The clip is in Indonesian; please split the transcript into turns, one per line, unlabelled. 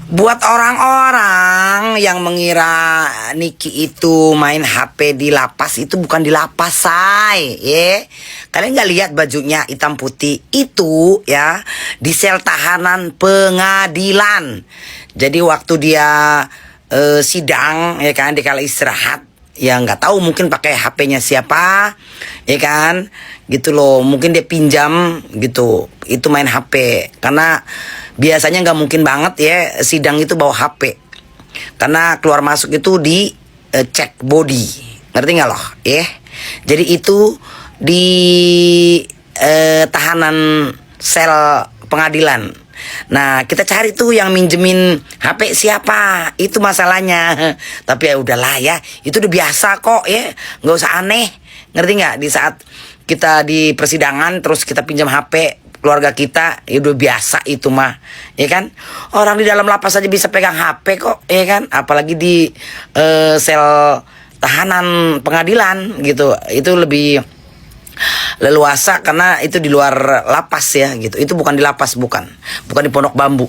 Buat orang-orang yang mengira Niki itu main HP di lapas, itu bukan di lapas, say. Kalian nggak lihat bajunya hitam putih itu ya, di sel tahanan pengadilan. Jadi waktu dia sidang ya kan, di kala istirahat, ya nggak tahu mungkin pakai HP-nya siapa, ya kan, gitu loh. Mungkin dia pinjam gitu, itu main HP. Karena biasanya nggak mungkin banget ya sidang itu bawa HP, karena keluar masuk itu di cek body, ngerti nggak loh? Jadi itu di tahanan sel pengadilan. Nah, kita cari tuh yang minjemin HP siapa, itu masalahnya. Tapi ya udahlah ya, itu udah biasa kok ya, nggak usah aneh, ngerti nggak? Di saat kita di persidangan terus kita pinjam HP keluarga kita, ya udah biasa itu mah, ya kan? Orang di dalam lapas aja bisa pegang HP kok, ya kan? Apalagi di sel tahanan pengadilan gitu, itu lebih leluasa karena itu di luar lapas ya gitu. Itu bukan di lapas, bukan di Pondok Bambu.